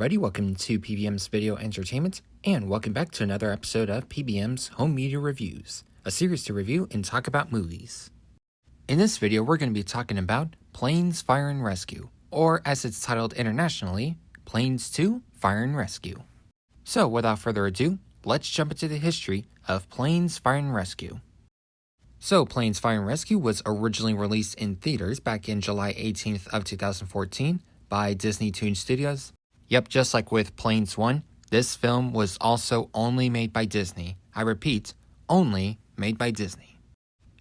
everybody, welcome to PBM's Video Entertainment, and welcome back to another episode of PBM's Home Media Reviews, a series to review and talk about movies. In this video, we're going to be talking about Planes, Fire and Rescue, or as it's titled internationally, Planes 2, Fire and Rescue. So without further ado, let's jump into the history of Planes, Fire and Rescue. So Planes, Fire and Rescue was originally released in theaters back in July 18th of 2014 by Disney Toon Studios. Yep, just like with Planes 1, this film was also only made by Disney. I repeat, only made by Disney.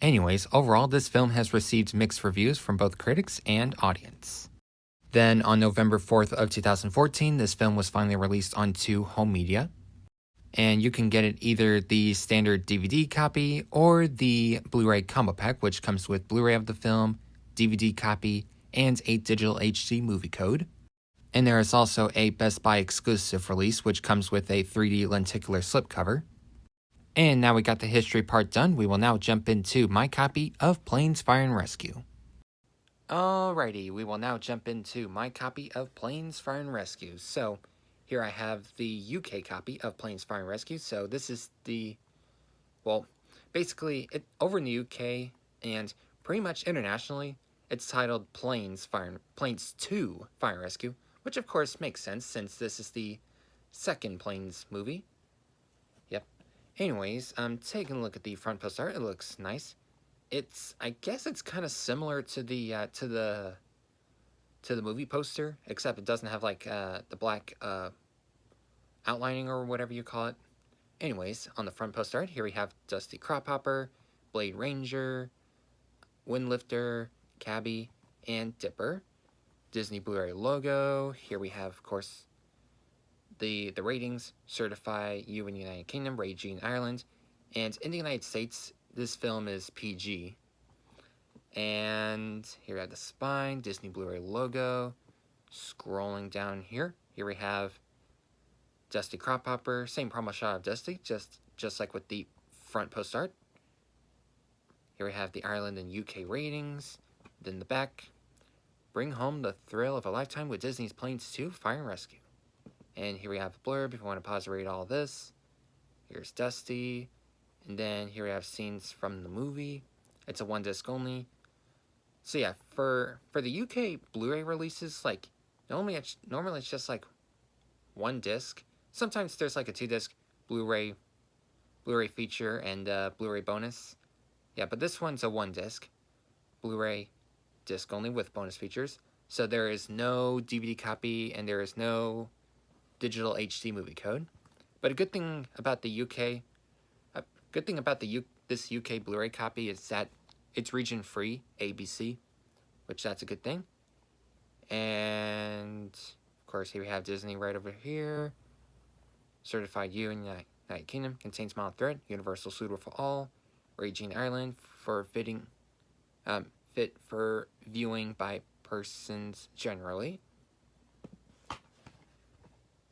Anyways, overall, this film has received mixed reviews from both critics and audience. Then on November 4th of 2014, this film was finally released onto home media. And you can get it either the standard DVD copy or the Blu-ray combo pack, which comes with Blu-ray of the film, DVD copy, and a digital HD movie code. And there is also a Best Buy exclusive release, which comes with a 3D lenticular slipcover. And now we got the history part done, we will now jump into my copy of Planes, Fire and Rescue. Alrighty, we will now jump into my copy of Planes, Fire and Rescue. So, here I have the UK copy of Planes, Fire and Rescue. So this is the, well, basically, over in the UK and pretty much internationally, it's titled Planes 2, Fire and Rescue. Which of course makes sense since this is the second Planes movie. Yep. Anyways, taking a look at the front poster art, it looks nice. I guess it's kind of similar to the movie poster, except it doesn't have like the black outlining or whatever you call it. Anyways, on the front poster art, here we have Dusty Cropper, Blade Ranger, Windlifter, Cabby, and Dipper. Disney Blu-ray logo. Here we have, of course, the ratings. Certify you in the United Kingdom, Raging Ireland, and in the United States, this film is PG. And here we have the spine, Disney Blu-ray logo. Scrolling down here, we have Dusty Cropper, same promo shot of Dusty, just like with the front post art. Here we have the Ireland and UK ratings. Then the back. Bring home the thrill of a lifetime with Disney's Planes 2, Fire and Rescue. And here we have the blurb if you want to pause and read all this. Here's Dusty. And then here we have scenes from the movie. It's a one disc only. So yeah, for the UK Blu-ray releases, like normally it's just like one disc. Sometimes there's like a 2-disc Blu-ray feature and Blu-ray bonus. Yeah, but this one's a 1-disc Blu-ray disc only with bonus features. So there is no DVD copy and there is no digital HD movie code. But a good thing about the UK, this UK Blu-ray copy is that it's region free, ABC, which that's a good thing. And of course here we have Disney right over here. Certified you in the United Kingdom, contains mild thread, universal suitable for all, Raging Ireland for fit for viewing by persons generally.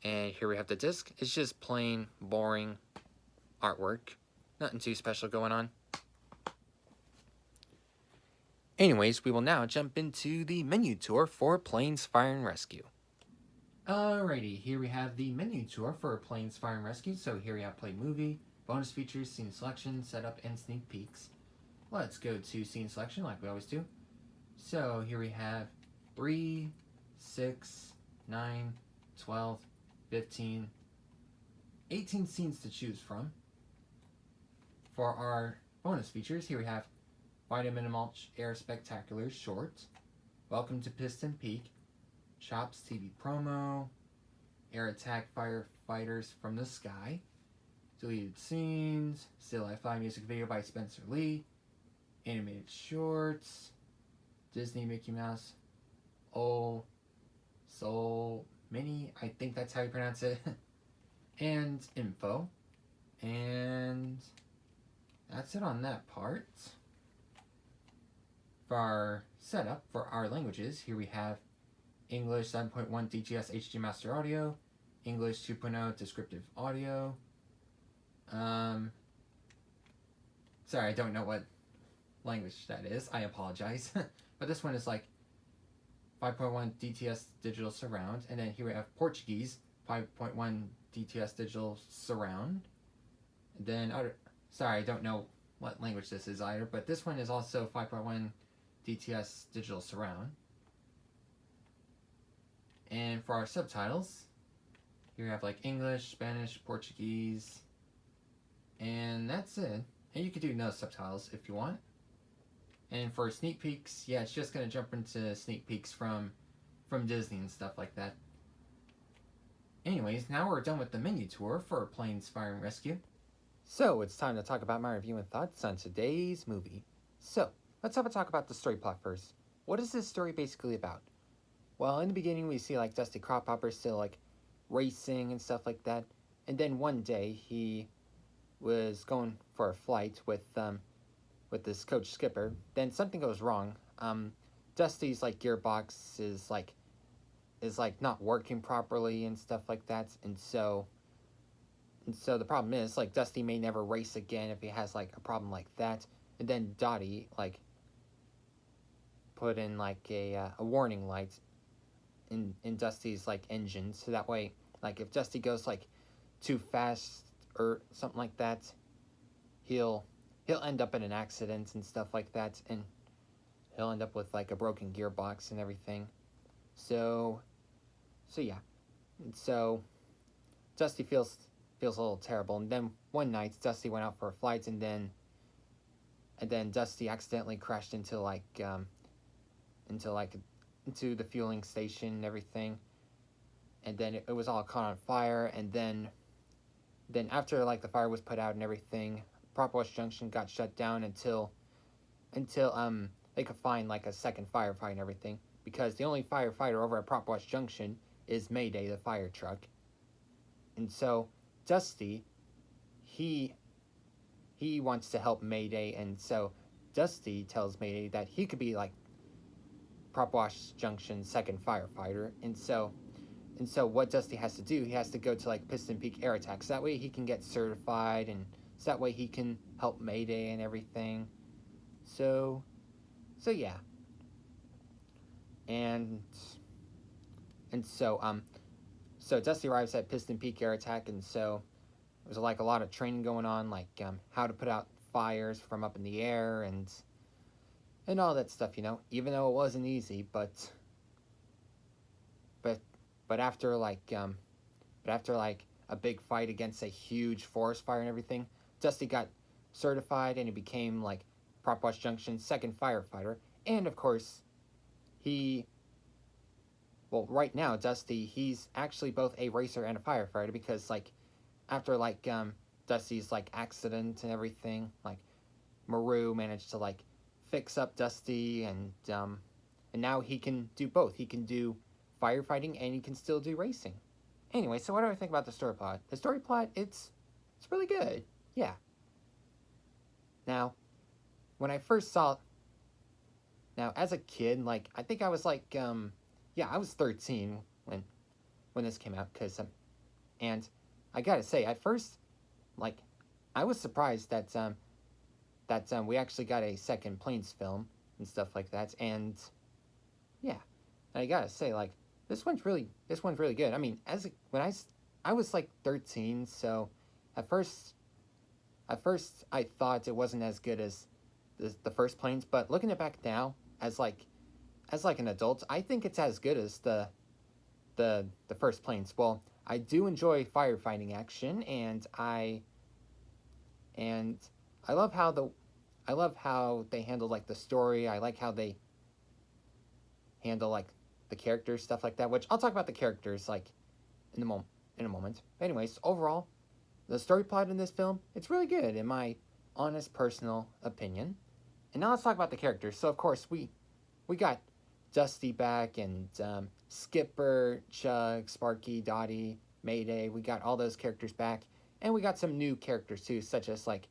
And here we have the disc. It's just plain, boring artwork. Nothing too special going on. Anyways, we will now jump into the menu tour for Planes, Fire and Rescue. Alrighty, here we have the menu tour for Planes, Fire and Rescue. So here we have Play Movie, bonus features, scene selection, setup, and sneak peeks. Let's go to scene selection like we always do. So here we have 3, 6, 9, 12, 15, 18 scenes to choose from. For our bonus features, here we have Vitamin Mulch Air Spectacular Short, Welcome to Piston Peak, Chops TV Promo, Air Attack Firefighters from the Sky, Deleted Scenes, Still I Fly music video by Spencer Lee, Animated Shorts, Disney Mickey Mouse, Oh Soul Mini, I think that's how you pronounce it, and info. And that's it on that part. For our setup, for our languages, here we have English 7.1 DGS HD Master Audio, English 2.0 Descriptive Audio. Sorry, I don't know what language that is. I apologize. But this one is like 5.1 DTS digital surround, and then here we have Portuguese 5.1 DTS digital surround. And then sorry, I don't know what language this is either, but this one is also 5.1 DTS digital surround. And for our subtitles, here we have like English, Spanish, Portuguese, and that's it. And you could do no subtitles if you want. And for sneak peeks, yeah, it's just gonna jump into sneak peeks from Disney and stuff like that. Anyways, now we're done with the menu tour for Planes, Fire, and Rescue. So it's time to talk about my review and thoughts on today's movie. So let's talk about the story plot first. What is this story basically about? Well, in the beginning we see like Dusty Cropper still like racing and stuff like that, and then one day he was going for a flight with this coach Skipper. Then something goes wrong. Dusty's like gearbox is like not working properly and stuff like that, and so the problem is like Dusty may never race again if he has like a problem like that. And then Dottie like put in like a warning light in Dusty's like engine, so that way like if Dusty goes like too fast or something like that, he'll end up in an accident and stuff like that, and he'll end up with like a broken gearbox and everything. So yeah, and so Dusty feels a little terrible. And then one night Dusty went out for a flight, and then Dusty accidentally crashed into the fueling station and everything, and then it was all caught on fire. And then after like the fire was put out and everything, Prop Wash Junction got shut down until they could find like a second firefight and everything, because the only firefighter over at Prop Wash Junction is Mayday, the fire truck. And so Dusty, he wants to help Mayday, and so Dusty tells Mayday that he could be like Prop Wash Junction's second firefighter. And so what Dusty has to do, he has to go to like Piston Peak Air Attack, so that way he can get certified, and so that way he can help Mayday and everything. So yeah. And so Dusty arrives at Piston Peak Air Attack, and so there's like a lot of training going on, like how to put out fires from up in the air and all that stuff, even though it wasn't easy. But after a big fight against a huge forest fire and everything, Dusty got certified, and he became like Prop Wash Junction's second firefighter. And of course, right now Dusty, he's actually both a racer and a firefighter, because like after like Dusty's like accident and everything, like Maru managed to like fix up Dusty, and now he can do both. He can do firefighting and he can still do racing. Anyway, so what do I think about the story plot? The story plot, it's really good. Yeah. Now, when I first saw now as a kid, like I think I was like I was 13 when this came out, cuz and I got to say at first like I was surprised that we actually got a second Planes film and stuff like that. And yeah, and I got to say like this one's really good. I mean, when I was like 13, so at first I thought it wasn't as good as the first Planes, but looking it back now as like an adult, I think it's as good as the first Planes. Well, I do enjoy firefighting action, and I love how they handle like the story. I like how they handle like the characters, stuff like that, which I'll talk about the characters like in a moment. Anyways, overall, the story plot in this film, it's really good in my honest personal opinion. And now let's talk about the characters. So of course we got Dusty back, and Skipper, Chug, Sparky, Dottie, Mayday. We got all those characters back, and we got some new characters too, such as like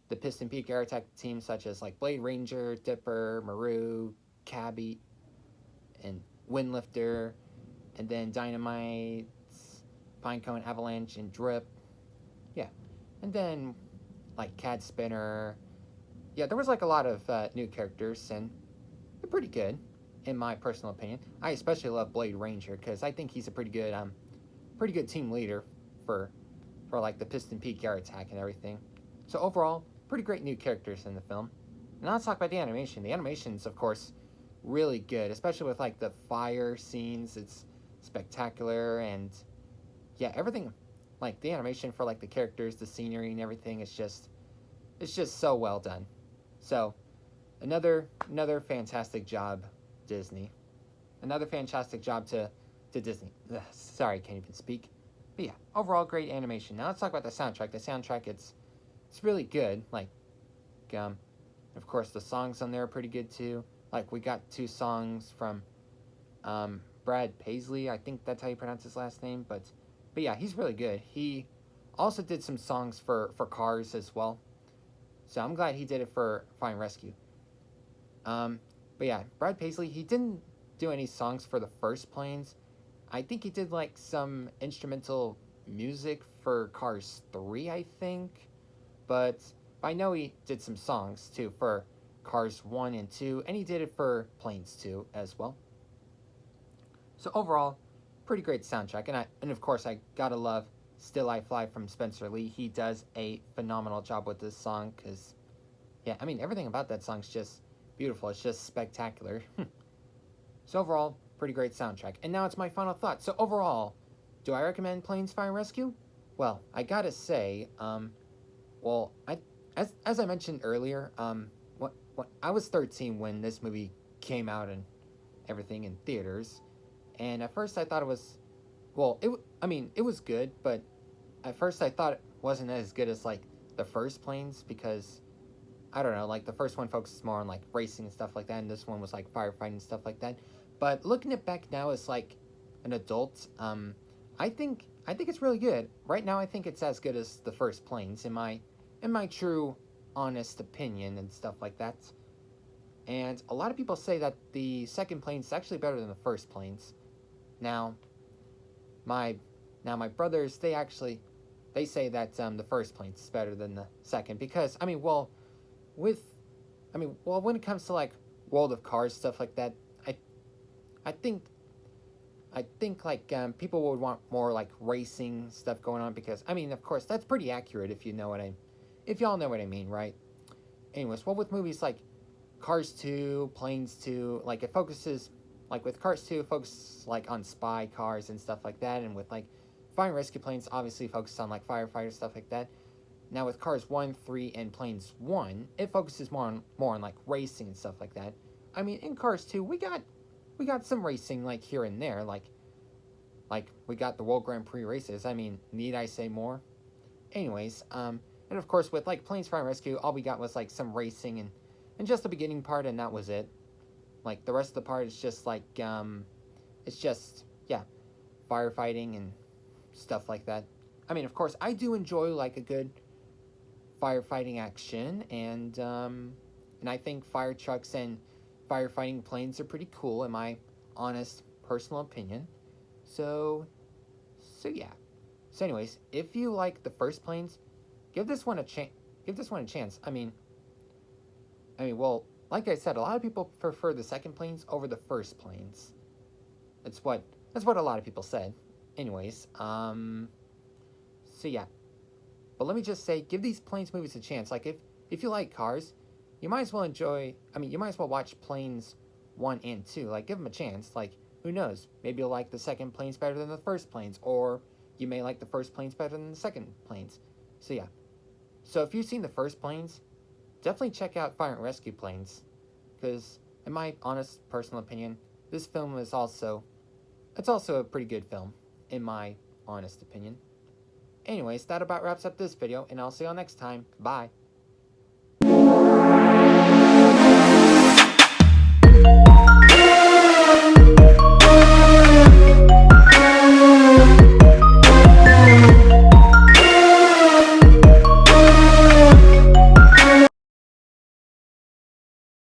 the Piston Peak Air Attack team, such as like Blade Ranger, Dipper, Maru, Cabby, and Windlifter, and then Dynamite, Pinecone, Avalanche, and Drip. Yeah, and then like Cat Spinner. Yeah, there was like a lot of new characters, and they're pretty good. in my personal opinion. I especially love Blade Ranger because I think he's a pretty good team leader for like the Piston Peak air attack and everything. So overall, pretty great new characters in the film. Now let's talk about the animation. The animation's, of course, really good, especially with like the fire scenes. It's spectacular, and yeah, everything, like the animation for like the characters, the scenery, and everything. It's just so well done. So another fantastic job, Disney. Another fantastic job to Disney. Ugh, sorry, can't even speak. But yeah, overall great animation. Now let's talk about the soundtrack. The soundtrack, it's really good. Like, of course, the songs on there are pretty good too. Like, we got 2 songs from Brad Paisley. I think that's how you pronounce his last name. But yeah, he's really good. He also did some songs for Cars as well. So I'm glad he did it for Fire and Rescue. But yeah, Brad Paisley, he didn't do any songs for the first Planes. I think he did like some instrumental music for Cars 3, I think. But I know he did some songs too for Cars 1 and 2, and he did it for Planes 2 as well. So overall, pretty great soundtrack. And of course, I gotta love Still I Fly from Spencer Lee. He does a phenomenal job with this song because, yeah, I mean, everything about that song's just beautiful. It's just spectacular. So overall, pretty great soundtrack. And now it's my final thought. So overall, do I recommend Planes, Fire and Rescue? Well, I gotta say, well, as I mentioned earlier, what I was 13 when this movie came out and everything in theaters, and at first I thought it was, well, it was good, but at first I thought it wasn't as good as like the first Planes because I don't know, like the first one focuses more on like racing and stuff like that, and this one was like firefighting and stuff like that. But looking it back now as like an adult, I think it's really good. Right now, I think it's as good as the first Planes in my true, honest opinion and stuff like that. And a lot of people say that the second Planes is actually better than the first Planes. Now, my brothers, they say that the first Planes is better than the second because when it comes to like World of Cars stuff like that, I think like people would want more like racing stuff going on because of course that's pretty accurate if y'all know what I mean, right? Anyways, well, with movies like Cars 2, Planes 2, like it focuses, like with Cars 2, it focuses like on spy cars and stuff like that, and with like Fire and Rescue Planes, obviously focuses on like firefighter stuff like that. Now with Cars 1, 3, and Planes 1, it focuses more on like racing and stuff like that. In Cars 2, we got some racing like here and there, like we got the World Grand Prix races. Need I say more? Anyways, and of course with like Planes, Fire and Rescue, all we got was like some racing and just the beginning part, and that was it. Like the rest of the part is just like it's just, yeah, firefighting and stuff like that. Of course I do enjoy like a good firefighting action, and I think fire trucks and firefighting planes are pretty cool in my honest personal opinion. So yeah. So anyways, if you like the first Planes, give this one a chance. Well, like I said, a lot of people prefer the second Planes over the first Planes. That's what a lot of people said. Anyways, so yeah. But let me just say, give these Planes movies a chance. Like if you like cars, you might as well watch Planes 1 and 2. Like, give them a chance. Like, who knows? Maybe you'll like the second Planes better than the first Planes, or you may like the first Planes better than the second Planes. So yeah. So if you've seen the first Planes, definitely check out Fire and Rescue Planes, because in my honest personal opinion, this film is also a pretty good film, in my honest opinion. Anyways, that about wraps up this video, and I'll see y'all next time. Bye.